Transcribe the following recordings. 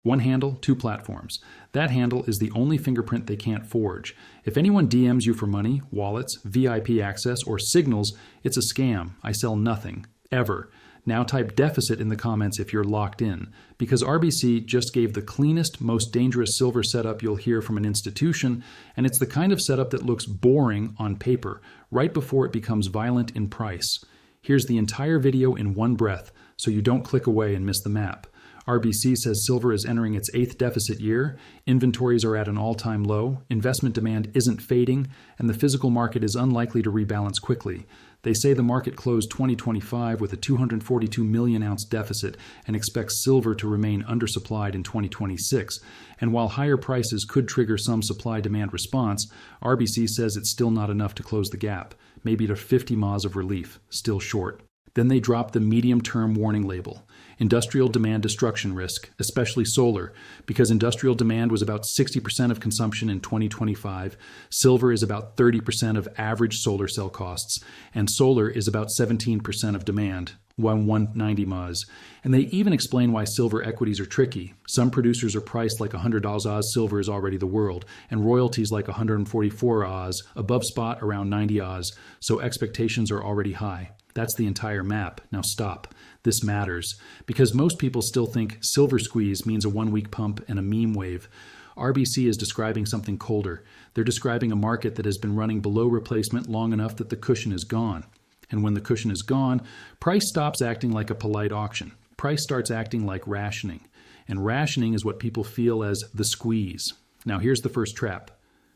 One handle, two platforms. That handle is the only fingerprint they can't forge. If anyone DMs you for money, wallets, VIP access, or signals, it's a scam. I sell nothing. Ever. Now type deficit in the comments if you're locked in, because RBC just gave the cleanest, most dangerous silver setup you'll hear from an institution, and it's the kind of setup that looks boring on paper, right before it becomes violent in price. Here's the entire video in one breath, so you don't click away and miss the map. RBC says silver is entering its 8th deficit year, inventories are at an all-time low, investment demand isn't fading, and the physical market is unlikely to rebalance quickly. They say the market closed 2025 with a 242 million ounce deficit and expects silver to remain undersupplied in 2026. And while higher prices could trigger some supply-demand response, RBC says it's still not enough to close the gap, maybe to 50 Ms of relief, still short. Then they drop the medium-term warning label. Industrial demand destruction risk, especially solar, because industrial demand was about 60% of consumption in 2025, silver is about 30% of average solar cell costs, and solar is about 17% of demand, 190 Ms. And they even explain why silver equities are tricky. Some producers are priced like $100 Oz silver is already the world, and royalties like 144 Oz, above spot around 90 Oz, so expectations are already high. That's the entire map. Now stop. This matters, because most people still think silver squeeze means a one-week pump and a meme wave. RBC is describing something colder. They're describing a market that has been running below replacement long enough that the cushion is gone. And when the cushion is gone, price stops acting like a polite auction. Price starts acting like rationing. And rationing is what people feel as the squeeze. Now here's the first trap.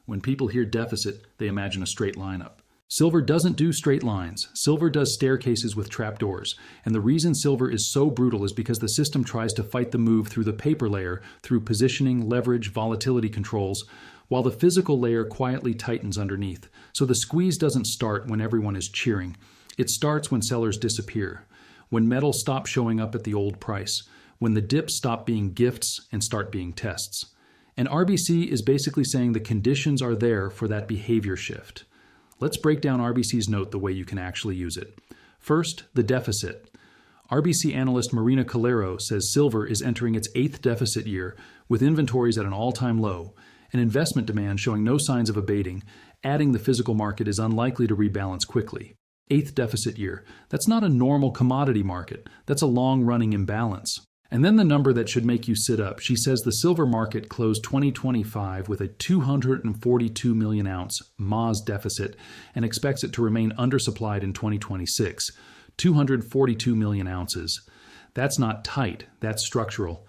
When people hear deficit, they imagine a straight line up. Silver doesn't do straight lines. Silver does staircases with trapdoors. And the reason silver is so brutal is because the system tries to fight the move through the paper layer, through positioning, leverage, volatility controls, while the physical layer quietly tightens underneath. So the squeeze doesn't start when everyone is cheering. It starts when sellers disappear, when metals stop showing up at the old price, when the dips stop being gifts and start being tests. And RBC is basically saying the conditions are there for that behavior shift. Let's break down RBC's note the way you can actually use it. First, the deficit. RBC analyst Marina Calero says silver is entering its 8th deficit year with inventories at an all-time low, and investment demand showing no signs of abating, adding the physical market is unlikely to rebalance quickly. 8th deficit year. That's not a normal commodity market. That's a long-running imbalance. And then the number that should make you sit up. She says the silver market closed 2025 with a 242 million ounce Ms deficit and expects it to remain undersupplied in 2026. 242 million ounces. That's not tight, that's structural.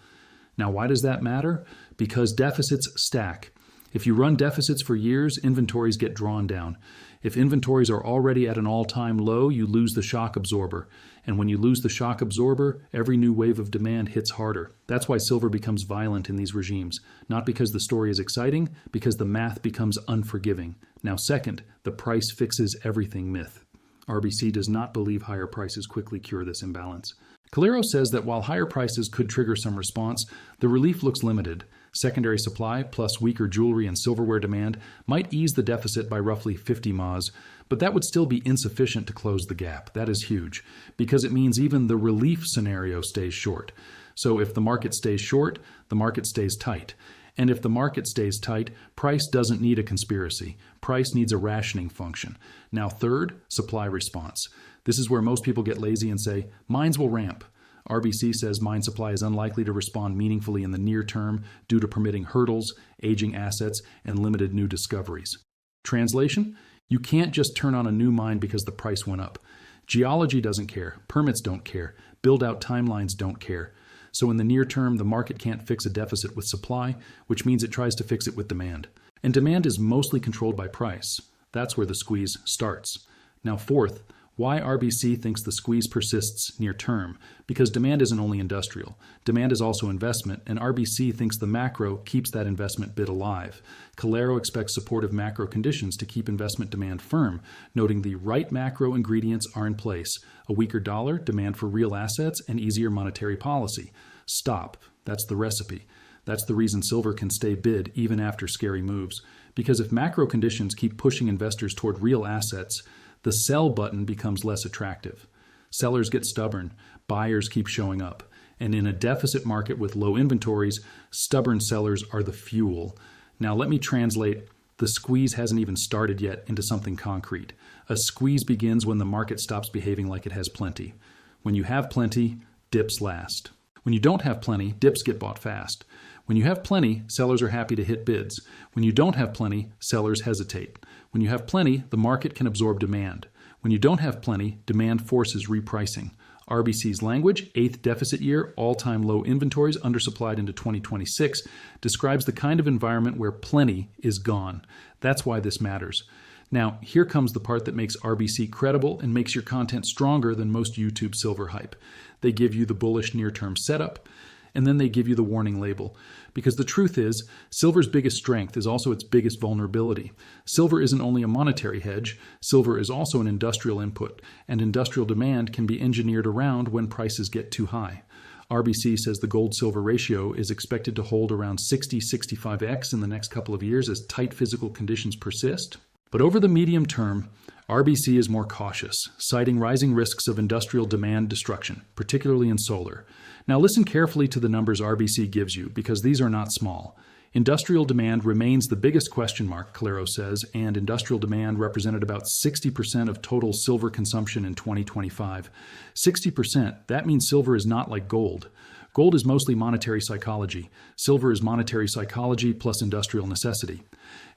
Now why does that matter? Because deficits stack. If you run deficits for years, inventories get drawn down. If inventories are already at an all-time low, you lose the shock absorber. And when you lose the shock absorber, every new wave of demand hits harder. That's why silver becomes violent in these regimes. Not because the story is exciting, because the math becomes unforgiving. Now second, the price fixes everything myth. RBC does not believe higher prices quickly cure this imbalance. Calero says that while higher prices could trigger some response, the relief looks limited. Secondary supply plus weaker jewelry and silverware demand might ease the deficit by roughly 50 Ms, but that would still be insufficient to close the gap. That is huge, because it means even the relief scenario stays short. So if the market stays short, the market stays tight. And if the market stays tight, price doesn't need a conspiracy. Price needs a rationing function. Now third, supply response. This is where most people get lazy and say, mines will ramp. RBC says mine supply is unlikely to respond meaningfully in the near term due to permitting hurdles, aging assets, and limited new discoveries. Translation? You can't just turn on a new mine because the price went up. Geology doesn't care. Permits don't care. Build-out timelines don't care. So in the near term, the market can't fix a deficit with supply, which means it tries to fix it with demand. And demand is mostly controlled by price. That's where the squeeze starts. Now fourth, why RBC thinks the squeeze persists near term? Because demand isn't only industrial. Demand is also investment, and RBC thinks the macro keeps that investment bid alive. Calero expects supportive macro conditions to keep investment demand firm, noting the right macro ingredients are in place: a weaker dollar, demand for real assets, and easier monetary policy. Stop. That's the recipe. That's the reason silver can stay bid even after scary moves. Because if macro conditions keep pushing investors toward real assets, the sell button becomes less attractive. Sellers get stubborn, buyers keep showing up, And in a deficit market with low inventories, stubborn sellers are the fuel. Now let me translate the squeeze hasn't even started yet into something concrete. A squeeze begins when the market stops behaving like it has plenty. When you have plenty, dips last. When you don't have plenty, dips get bought fast. When you have plenty, sellers are happy to hit bids. When you don't have plenty, sellers hesitate. When you have plenty, the market can absorb demand. When you don't have plenty, demand forces repricing. RBC's language, 8th deficit year, all-time low inventories, undersupplied into 2026, describes the kind of environment where plenty is gone. That's why this matters. Now, here comes the part that makes RBC credible and makes your content stronger than most YouTube silver hype. They give you the bullish near-term setup, and then they give you the warning label. Because the truth is, silver's biggest strength is also its biggest vulnerability. Silver isn't only a monetary hedge, silver is also an industrial input, and industrial demand can be engineered around when prices get too high. RBC says the gold-silver ratio is expected to hold around 60-65x in the next couple of years as tight physical conditions persist. But over the medium term, RBC is more cautious, citing rising risks of industrial demand destruction, particularly in solar. Now listen carefully to the numbers RBC gives you, because these are not small. Industrial demand remains the biggest question mark, Calero says, and industrial demand represented about 60% of total silver consumption in 2025. 60%, that means silver is not like gold. Gold is mostly monetary psychology. Silver is monetary psychology plus industrial necessity.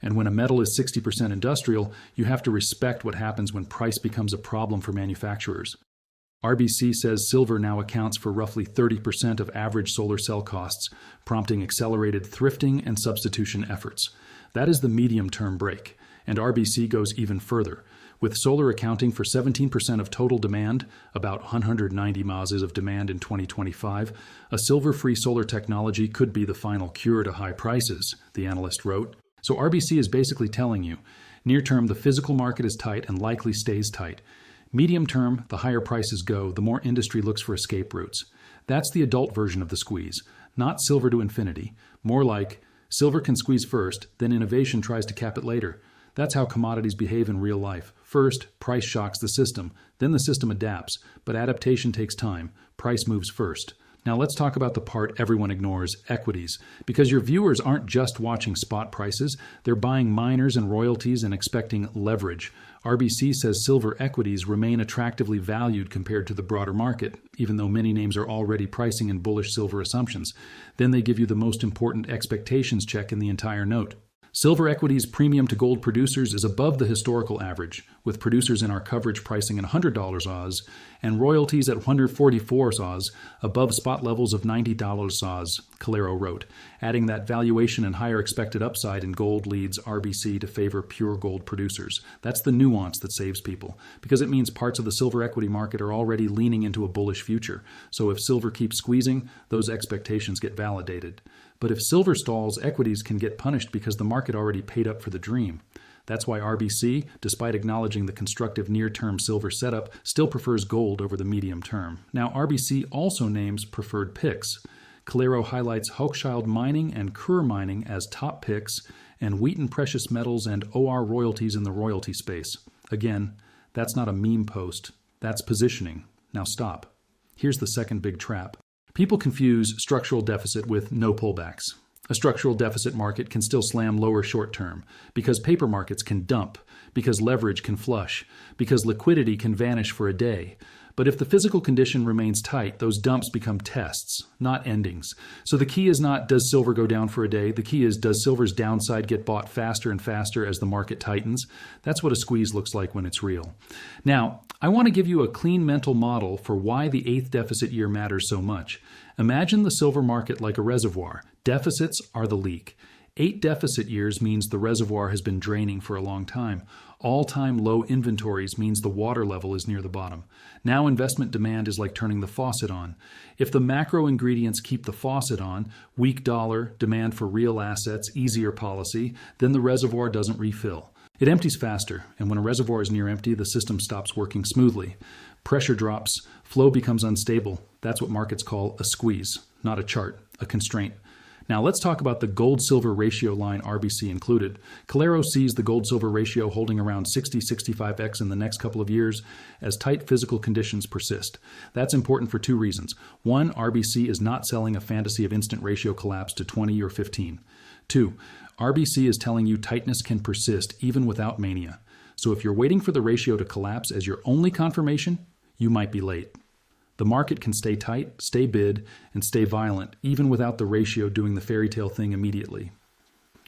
And when a metal is 60% industrial, you have to respect what happens when price becomes a problem for manufacturers. RBC says silver now accounts for roughly 30% of average solar cell costs, prompting accelerated thrifting and substitution efforts. That is the medium-term break, and RBC goes even further. With solar accounting for 17% of total demand, about 190 mazes of demand in 2025, a silver-free solar technology could be the final cure to high prices, the analyst wrote. So RBC is basically telling you, near term the physical market is tight and likely stays tight. Medium term, the higher prices go, the more industry looks for escape routes. That's the adult version of the squeeze, not silver to infinity. More like, silver can squeeze first, then innovation tries to cap it later. That's how commodities behave in real life. First, price shocks the system, then the system adapts, but adaptation takes time. Price moves first. Now let's talk about the part everyone ignores, equities. Because your viewers aren't just watching spot prices, they're buying miners and royalties and expecting leverage. RBC says silver equities remain attractively valued compared to the broader market, even though many names are already pricing in bullish silver assumptions. Then they give you the most important expectations check in the entire note. Silver equities premium to gold producers is above the historical average, with producers in our coverage pricing at $100 Oz and royalties at 144 Oz, above spot levels of $90 Oz, Calero wrote, adding that valuation and higher expected upside in gold leads RBC to favor pure gold producers. That's the nuance that saves people, because it means parts of the silver equity market are already leaning into a bullish future. So if silver keeps squeezing, those expectations get validated. But if silver stalls, equities can get punished because the market already paid up for the dream. That's why RBC, despite acknowledging the constructive near-term silver setup, still prefers gold over the medium term. Now, RBC also names preferred picks. Calero highlights Hochschild Mining and Kerr Mining as top picks, and Wheaton Precious Metals and OR Royalties in the royalty space. Again, that's not a meme post. That's positioning. Now stop. Here's the second big trap. People confuse structural deficit with no pullbacks. A structural deficit market can still slam lower short term, because paper markets can dump, because leverage can flush, because liquidity can vanish for a day. But if the physical condition remains tight, those dumps become tests, not endings. So the key is not, does silver go down for a day? The key is, does silver's downside get bought faster and faster as the market tightens? That's what a squeeze looks like when it's real. Now, I want to give you a clean mental model for why the 8th deficit year matters so much. Imagine the silver market like a reservoir. Deficits are the leak. 8 deficit years means the reservoir has been draining for a long time. All-time low inventories means the water level is near the bottom. Now investment demand is like turning the faucet on. If the macro ingredients keep the faucet on, weak dollar, demand for real assets, easier policy, then the reservoir doesn't refill. It empties faster, and when a reservoir is near empty, the system stops working smoothly. Pressure drops, flow becomes unstable. That's what markets call a squeeze, not a chart, a constraint. Now let's talk about the gold-silver ratio line RBC included. Calero sees the gold-silver ratio holding around 60-65x in the next couple of years as tight physical conditions persist. That's important for two reasons. One, RBC is not selling a fantasy of instant ratio collapse to 20 or 15. Two, RBC is telling you tightness can persist even without mania. So if you're waiting for the ratio to collapse as your only confirmation, you might be late. The market can stay tight, stay bid, and stay violent, even without the ratio doing the fairy tale thing immediately.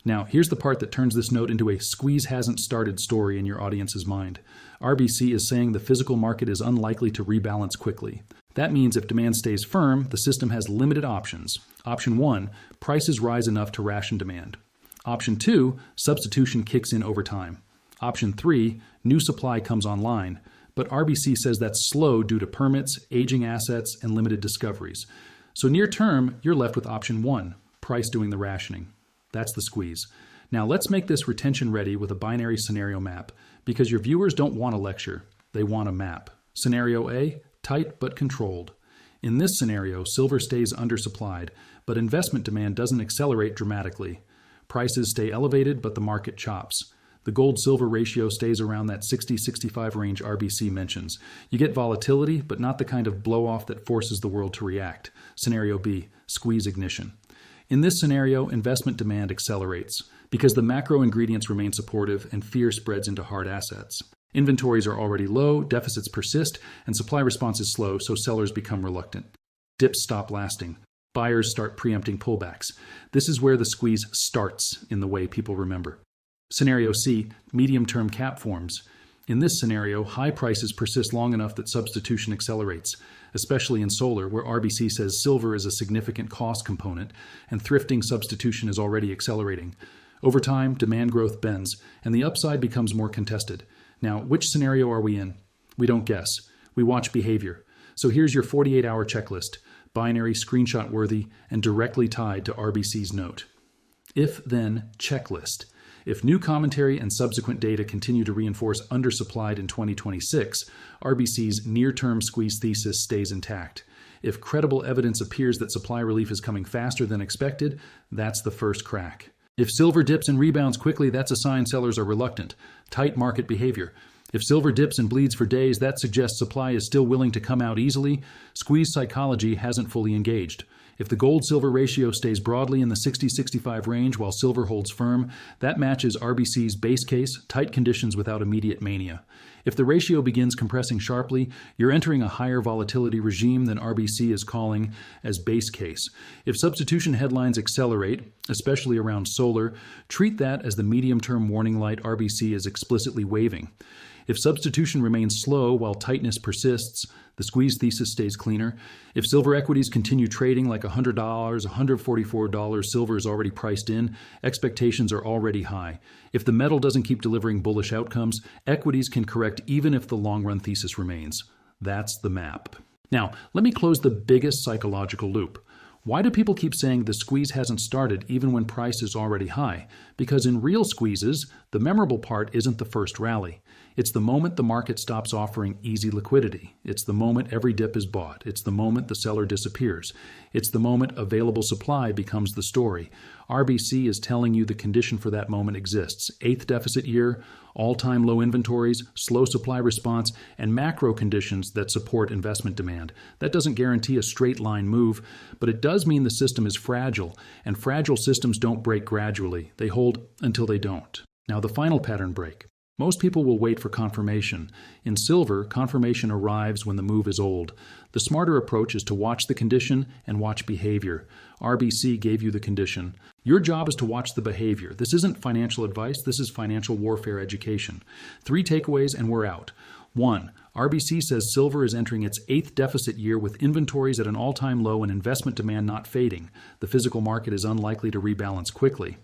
Now, here's the part that turns this note into a squeeze hasn't started story in your audience's mind. RBC is saying the physical market is unlikely to rebalance quickly. That means if demand stays firm, the system has limited options. Option 1, prices rise enough to ration demand. Option 2, substitution kicks in over time. Option 3, new supply comes online. But RBC says that's slow due to permits, aging assets, and limited discoveries. So near term, you're left with option 1, price doing the rationing. That's the squeeze. Now let's make this retention ready with a binary scenario map, because your viewers don't want a lecture, they want a map. Scenario A, tight but controlled. In this scenario, silver stays undersupplied, but investment demand doesn't accelerate dramatically. Prices stay elevated, but the market chops. The gold-silver ratio stays around that 60-65 range RBC mentions. You get volatility, but not the kind of blow-off that forces the world to react. Scenario B, squeeze ignition. In this scenario, investment demand accelerates because the macro ingredients remain supportive and fear spreads into hard assets. Inventories are already low, deficits persist, and supply response is slow, so sellers become reluctant. Dips stop lasting. Buyers start preempting pullbacks. This is where the squeeze starts in the way people remember. Scenario C, medium-term cap forms. In this scenario, high prices persist long enough that substitution accelerates, especially in solar, where RBC says silver is a significant cost component, and thrifting substitution is already accelerating. Over time, demand growth bends, and the upside becomes more contested. Now, which scenario are we in? We don't guess. We watch behavior. So here's your 48-hour checklist, binary, screenshot-worthy, and directly tied to RBC's note. If-then checklist. If new commentary and subsequent data continue to reinforce undersupplied in 2026, RBC's near-term squeeze thesis stays intact. If credible evidence appears that supply relief is coming faster than expected, that's the first crack. If silver dips and rebounds quickly, that's a sign sellers are reluctant. Tight market behavior. If silver dips and bleeds for days, that suggests supply is still willing to come out easily. Squeeze psychology hasn't fully engaged. If the gold-silver ratio stays broadly in the 60-65 range while silver holds firm, that matches RBC's base case, tight conditions without immediate mania. If the ratio begins compressing sharply, you're entering a higher volatility regime than RBC is calling as base case. If substitution headlines accelerate, especially around solar, treat that as the medium-term warning light RBC is explicitly waving. If substitution remains slow while tightness persists, the squeeze thesis stays cleaner. If silver equities continue trading like $100, $144 silver is already priced in, expectations are already high. If the metal doesn't keep delivering bullish outcomes, equities can correct even if the long-run thesis remains. That's the map. Now, let me close the biggest psychological loop. Why do people keep saying the squeeze hasn't started even when price is already high? Because in real squeezes, the memorable part isn't the first rally. It's the moment the market stops offering easy liquidity. It's the moment every dip is bought. It's the moment the seller disappears. It's the moment available supply becomes the story. RBC is telling you the condition for that moment exists. 8th deficit year, all-time low inventories, slow supply response, and macro conditions that support investment demand. That doesn't guarantee a straight line move, but it does mean the system is fragile, and fragile systems don't break gradually. They hold until they don't. Now the final pattern break. Most people will wait for confirmation. In silver, confirmation arrives when the move is old. The smarter approach is to watch the condition and watch behavior. RBC gave you the condition. Your job is to watch the behavior. This isn't financial advice, this is financial warfare education. 3 takeaways and we're out. 1. RBC says silver is entering its 8th deficit year with inventories at an all-time low and investment demand not fading. The physical market is unlikely to rebalance quickly.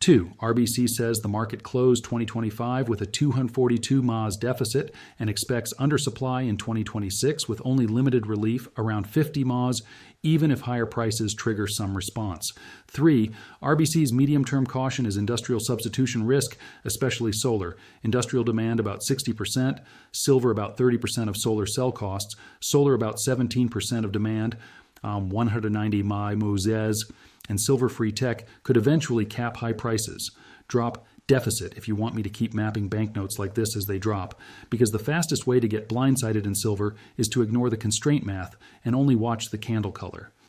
2. RBC says the market closed 2025 with a 242 MAS deficit and expects undersupply in 2026 with only limited relief around 50 MAS, even if higher prices trigger some response. 3. RBC's medium-term caution is industrial substitution risk, especially solar. Industrial demand about 60%, silver about 30% of solar cell costs, solar about 17% of demand. 190 Mai Moses, and silver-free tech could eventually cap high prices, drop deficit if you want me to keep mapping banknotes like this as they drop, because the fastest way to get blindsided in silver is to ignore the constraint math and only watch the candle color.